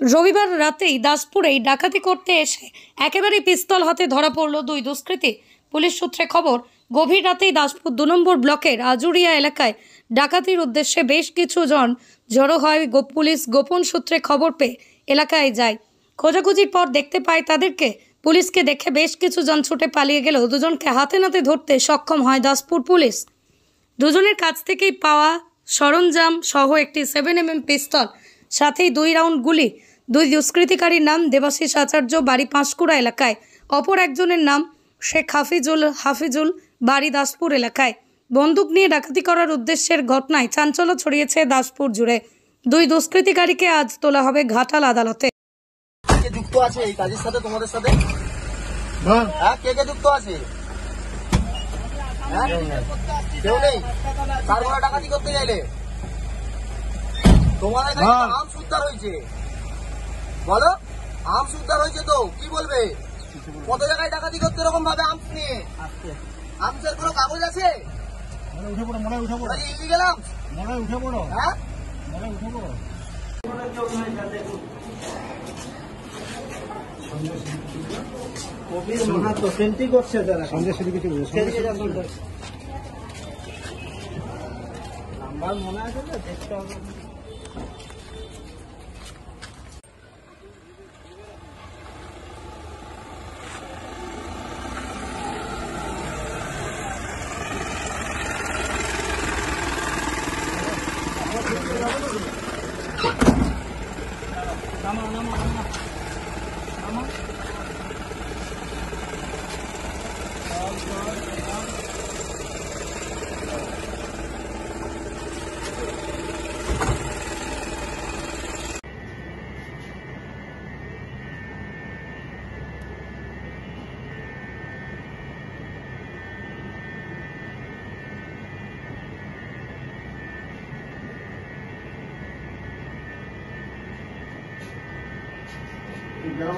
রবিবার রাতেই দাসপুরেই ডাকাতি করতে এসে একেবারেই পিস্তল হাতে ধরা পড়ল দুই দুষ্কৃতী। পুলিশ সূত্রে খবর, গভীর রাতেই দাসপুর 2 নম্বর ব্লকের আজুরিয়া এলাকায় ডাকাতির উদ্দেশ্যে বেশ কিছু জন জড়ো হয়। পুলিশ গোপন সূত্রে খবর পেয়ে এলাকায় যায়। খোঁজাখুঁজির পর দেখতে পায় তাদেরকে। পুলিশকে দেখে বেশ কিছু জন ছুটে পালিয়ে গেলেও দুজনকে হাতে নাতে ধরতে সক্ষম হয় দাসপুর পুলিশ। দুজনের কাছ থেকেই পাওয়া সরঞ্জাম সহ একটি 7mm পিস্তল, সাথেই 2 রাউন্ড গুলি। দুই দুষ্কৃতিকারীর নাম দেবাশিস আচার্য, বাড়ি পাঁশকুড়া এলাকায়। অপর একজনের নাম শেখ হাফিজুল, বাড়ি দাসপুর এলাকায়। বন্দুক নিয়ে ডাকাতি করার উদ্দেশ্যের ঘটনায় চাঞ্চল্য ছড়িয়েছে দাসপুর জুড়ে। দুই দুষ্কৃতিকারীকে আজ তোলা হবে ঘাটাল আদালতে। কে যুক্ত আছে এই কাজের সাথে, তোমাদের সাথে? কে কে যুক্ত আছে? কেউ নেই। কার ঘরে ডাকাতি করতে গেলে? তোমাদের কাছে আর্মস উদ্ধার হয়েছে, বলো। আর্মস উদ্ধার হয়েছে তো কি বলবে? কত জায়গায় ডাকাতি করতে এরকম ভাবে আর্মস নিয়ে? আর্মসের কোনো কাগজ আছে? Illegal arms? হ্যাঁ, করছে তারা সন্দেশ নাম্বার মনে আছে না, দেখতে হবে। গ্রাম